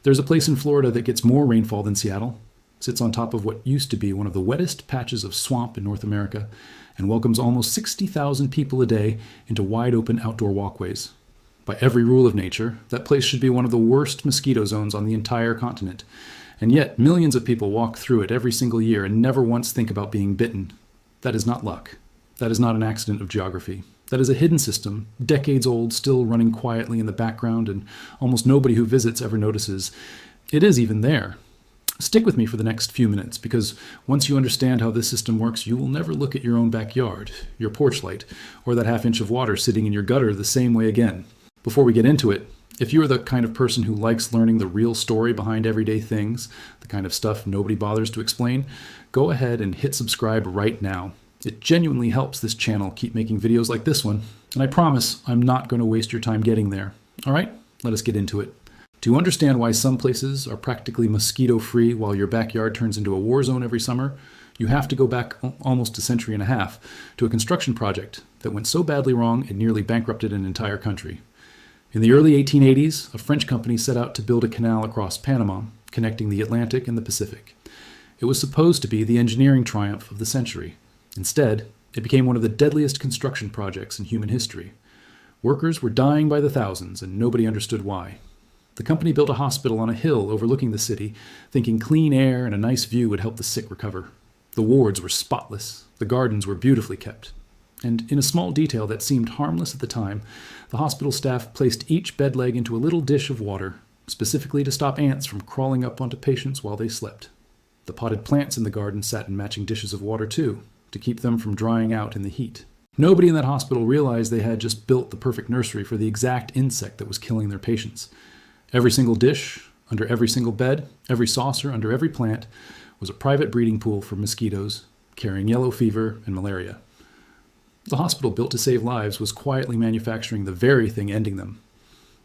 There's a place in Florida that gets more rainfall than Seattle, sits on top of what used to be one of the wettest patches of swamp in North America, and welcomes almost 60,000 people a day into wide-open outdoor walkways. By every rule of nature, that place should be one of the worst mosquito zones on the entire continent. And yet, millions of people walk through it every single year and never once think about being bitten. That is not luck. That is not an accident of geography. That is a hidden system, decades old, still running quietly in the background, and almost nobody who visits ever notices. It is even there. Stick with me for the next few minutes, because once you understand how this system works, you will never look at your own backyard, your porch light, or that half-inch of water sitting in your gutter the same way again. Before we get into it, if you are the kind of person who likes learning the real story behind everyday things, the kind of stuff nobody bothers to explain, go ahead and hit subscribe right now. It genuinely helps this channel keep making videos like this one, and I promise I'm not going to waste your time getting there. All right, let us get into it. To understand why some places are practically mosquito-free while your backyard turns into a war zone every summer, you have to go back almost a century and a half to a construction project that went so badly wrong it nearly bankrupted an entire country. In the early 1880s, a French company set out to build a canal across Panama, connecting the Atlantic and the Pacific. It was supposed to be the engineering triumph of the century. Instead, it became one of the deadliest construction projects in human history. Workers were dying by the thousands, and nobody understood why. The company built a hospital on a hill overlooking the city, thinking clean air and a nice view would help the sick recover. The wards were spotless. The gardens were beautifully kept. And in a small detail that seemed harmless at the time, the hospital staff placed each bed leg into a little dish of water, specifically to stop ants from crawling up onto patients while they slept. The potted plants in the garden sat in matching dishes of water too, to keep them from drying out in the heat. Nobody in that hospital realized they had just built the perfect nursery for the exact insect that was killing their patients. Every single dish, under every single bed, every saucer, under every plant, was a private breeding pool for mosquitoes, carrying yellow fever and malaria. The hospital built to save lives was quietly manufacturing the very thing ending them.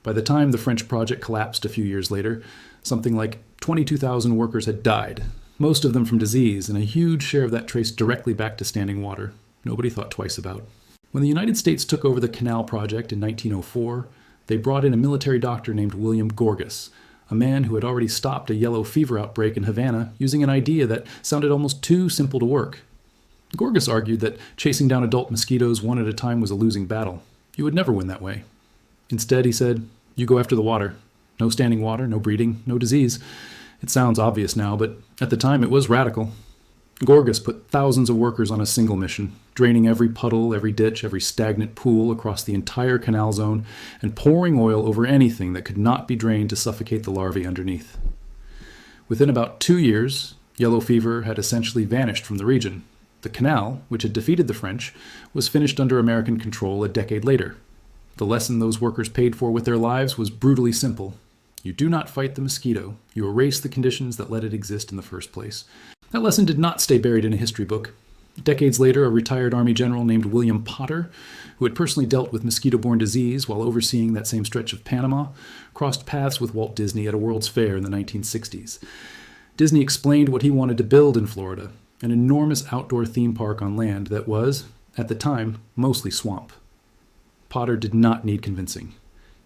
By the time the French project collapsed a few years later, something like 22,000 workers had died, most of them from disease, and a huge share of that traced directly back to standing water. Nobody thought twice about. When the United States took over the canal project in 1904, they brought in a military doctor named William Gorgas, a man who had already stopped a yellow fever outbreak in Havana using an idea that sounded almost too simple to work. Gorgas argued that chasing down adult mosquitoes one at a time was a losing battle. You would never win that way. Instead, he said, you go after the water. No standing water, no breeding, no disease. It sounds obvious now, but at the time it was radical. Gorgas put thousands of workers on a single mission, draining every puddle, every ditch, every stagnant pool across the entire canal zone, and pouring oil over anything that could not be drained to suffocate the larvae underneath. Within about 2 years, yellow fever had essentially vanished from the region. The canal, which had defeated the French, was finished under American control a decade later. The lesson those workers paid for with their lives was brutally simple. You do not fight the mosquito. You erase the conditions that let it exist in the first place. That lesson did not stay buried in a history book. Decades later, a retired Army general named William Potter, who had personally dealt with mosquito-borne disease while overseeing that same stretch of Panama, crossed paths with Walt Disney at a World's Fair in the 1960s. Disney explained what he wanted to build in Florida, an enormous outdoor theme park on land that was, at the time, mostly swamp. Potter did not need convincing.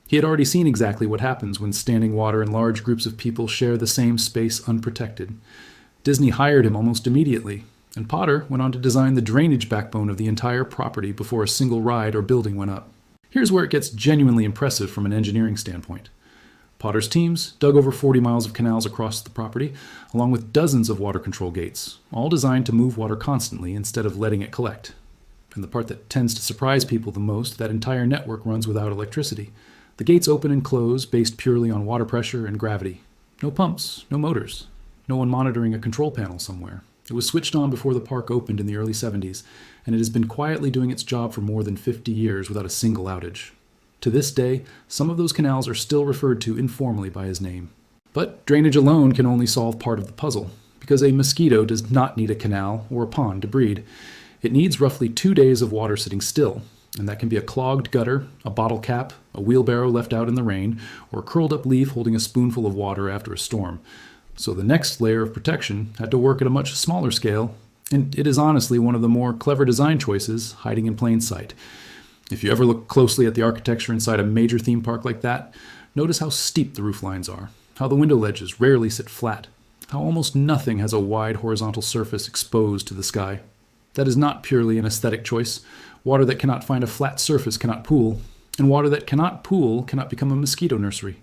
He had already seen exactly what happens when standing water and large groups of people share the same space unprotected. Disney hired him almost immediately, and Potter went on to design the drainage backbone of the entire property before a single ride or building went up. Here's where it gets genuinely impressive from an engineering standpoint. Potter's teams dug over 40 miles of canals across the property, along with dozens of water control gates, all designed to move water constantly instead of letting it collect. And the part that tends to surprise people the most, that entire network runs without electricity. The gates open and close based purely on water pressure and gravity. No pumps, no motors, no one monitoring a control panel somewhere. It was switched on before the park opened in the early 70s, and it has been quietly doing its job for more than 50 years without a single outage. To this day, some of those canals are still referred to informally by his name. But drainage alone can only solve part of the puzzle, because a mosquito does not need a canal or a pond to breed. It needs roughly 2 days of water sitting still, and that can be a clogged gutter, a bottle cap, a wheelbarrow left out in the rain, or a curled up leaf holding a spoonful of water after a storm. So the next layer of protection had to work at a much smaller scale, and it is honestly one of the more clever design choices hiding in plain sight. If you ever look closely at the architecture inside a major theme park like that, notice how steep the roof lines are, how the window ledges rarely sit flat, how almost nothing has a wide horizontal surface exposed to the sky. That is not purely an aesthetic choice. Water that cannot find a flat surface cannot pool, and water that cannot pool cannot become a mosquito nursery.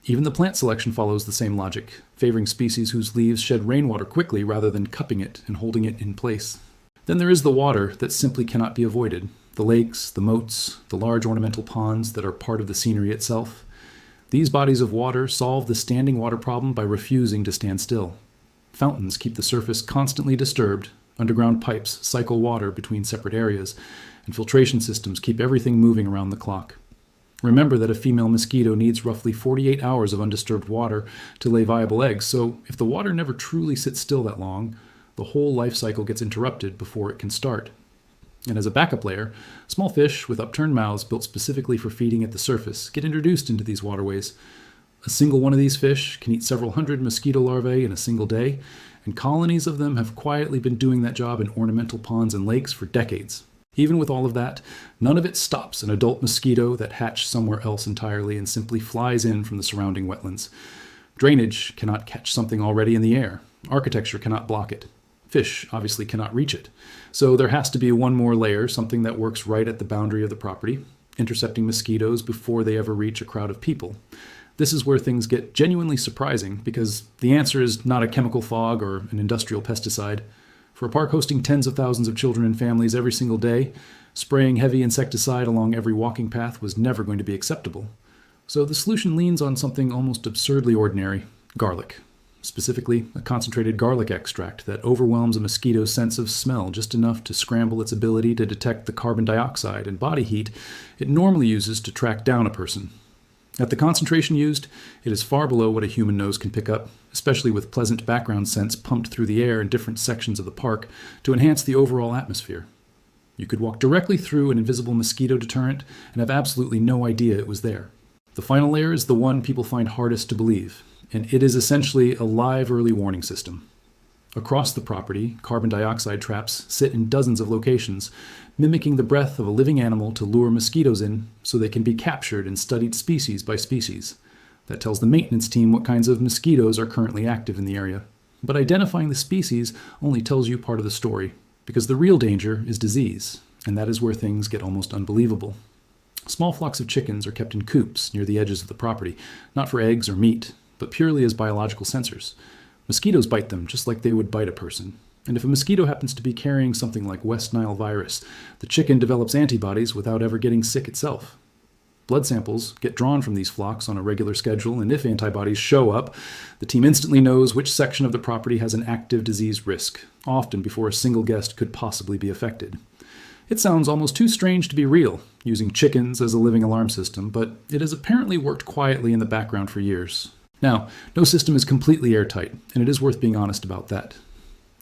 Even the plant selection follows the same logic, favoring species whose leaves shed rainwater quickly rather than cupping it and holding it in place. Then there is the water that simply cannot be avoided, the lakes, the moats, the large ornamental ponds that are part of the scenery itself. These bodies of water solve the standing water problem by refusing to stand still. Fountains keep the surface constantly disturbed, underground pipes cycle water between separate areas, and filtration systems keep everything moving around the clock. Remember that a female mosquito needs roughly 48 hours of undisturbed water to lay viable eggs, so if the water never truly sits still that long, the whole life cycle gets interrupted before it can start. And as a backup layer, small fish with upturned mouths built specifically for feeding at the surface get introduced into these waterways. A single one of these fish can eat several hundred mosquito larvae in a single day, and colonies of them have quietly been doing that job in ornamental ponds and lakes for decades. Even with all of that, none of it stops an adult mosquito that hatched somewhere else entirely and simply flies in from the surrounding wetlands. Drainage cannot catch something already in the air. Architecture cannot block it. Fish obviously cannot reach it. So there has to be one more layer, something that works right at the boundary of the property, intercepting mosquitoes before they ever reach a crowd of people. This is where things get genuinely surprising, because the answer is not a chemical fog or an industrial pesticide. For a park hosting tens of thousands of children and families every single day, spraying heavy insecticide along every walking path was never going to be acceptable. So the solution leans on something almost absurdly ordinary: garlic. Specifically, a concentrated garlic extract that overwhelms a mosquito's sense of smell just enough to scramble its ability to detect the carbon dioxide and body heat it normally uses to track down a person. At the concentration used, it is far below what a human nose can pick up, especially with pleasant background scents pumped through the air in different sections of the park to enhance the overall atmosphere. You could walk directly through an invisible mosquito deterrent and have absolutely no idea it was there. The final layer is the one people find hardest to believe, and it is essentially a live early warning system. Across the property, carbon dioxide traps sit in dozens of locations, mimicking the breath of a living animal to lure mosquitoes in so they can be captured and studied species by species. That tells the maintenance team what kinds of mosquitoes are currently active in the area. But identifying the species only tells you part of the story, because the real danger is disease, and that is where things get almost unbelievable. Small flocks of chickens are kept in coops near the edges of the property, not for eggs or meat, but purely as biological sensors. Mosquitoes bite them just like they would bite a person. And if a mosquito happens to be carrying something like West Nile virus, the chicken develops antibodies without ever getting sick itself. Blood samples get drawn from these flocks on a regular schedule, and if antibodies show up, the team instantly knows which section of the property has an active disease risk, often before a single guest could possibly be affected. It sounds almost too strange to be real, using chickens as a living alarm system, but it has apparently worked quietly in the background for years. Now, no system is completely airtight, and it is worth being honest about that.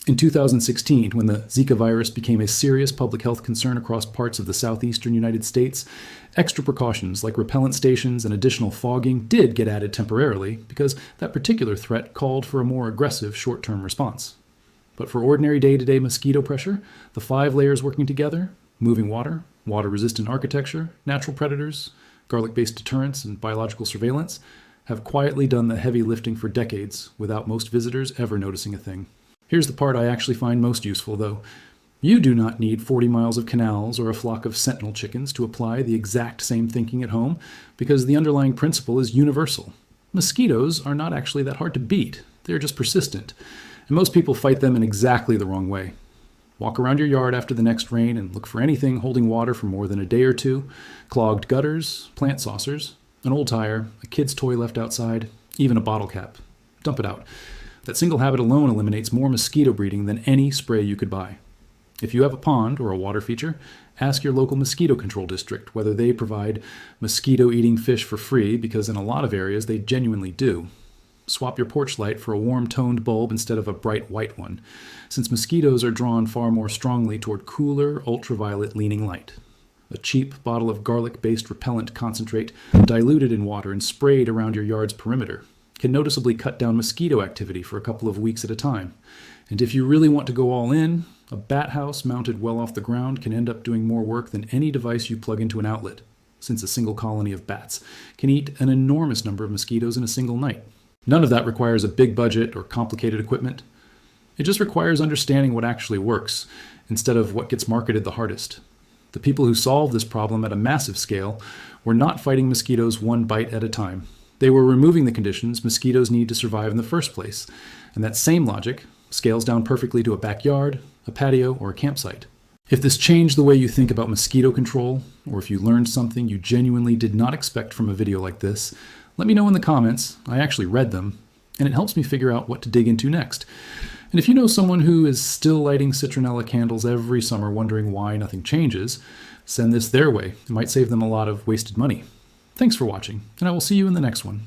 In 2016, when the Zika virus became a serious public health concern across parts of the southeastern United States, extra precautions like repellent stations and additional fogging did get added temporarily because that particular threat called for a more aggressive short-term response. But for ordinary day-to-day mosquito pressure, the 5 layers working together, moving water, water-resistant architecture, natural predators, garlic-based deterrence, and biological surveillance, have quietly done the heavy lifting for decades without most visitors ever noticing a thing. Here's the part I actually find most useful, though. You do not need 40 miles of canals or a flock of sentinel chickens to apply the exact same thinking at home, because the underlying principle is universal. Mosquitoes are not actually that hard to beat. They're just persistent, and most people fight them in exactly the wrong way. Walk around your yard after the next rain and look for anything holding water for more than a day or two: clogged gutters, plant saucers, an old tire, a kid's toy left outside, even a bottle cap. Dump it out. That single habit alone eliminates more mosquito breeding than any spray you could buy. If you have a pond or a water feature, ask your local mosquito control district whether they provide mosquito-eating fish for free, because in a lot of areas they genuinely do. Swap your porch light for a warm-toned bulb instead of a bright white one, since mosquitoes are drawn far more strongly toward cooler, ultraviolet-leaning light. A cheap bottle of garlic-based repellent concentrate diluted in water and sprayed around your yard's perimeter can noticeably cut down mosquito activity for a couple of weeks at a time. And if you really want to go all in, a bat house mounted well off the ground can end up doing more work than any device you plug into an outlet, since a single colony of bats can eat an enormous number of mosquitoes in a single night. None of that requires a big budget or complicated equipment. It just requires understanding what actually works, instead of what gets marketed the hardest. The people who solved this problem at a massive scale were not fighting mosquitoes one bite at a time. They were removing the conditions mosquitoes need to survive in the first place, and that same logic scales down perfectly to a backyard, a patio, or a campsite. If this changed the way you think about mosquito control, or if you learned something you genuinely did not expect from a video like this, let me know in the comments. I actually read them, and it helps me figure out what to dig into next. And if you know someone who is still lighting citronella candles every summer wondering why nothing changes, send this their way. It might save them a lot of wasted money. Thanks for watching, and I will see you in the next one.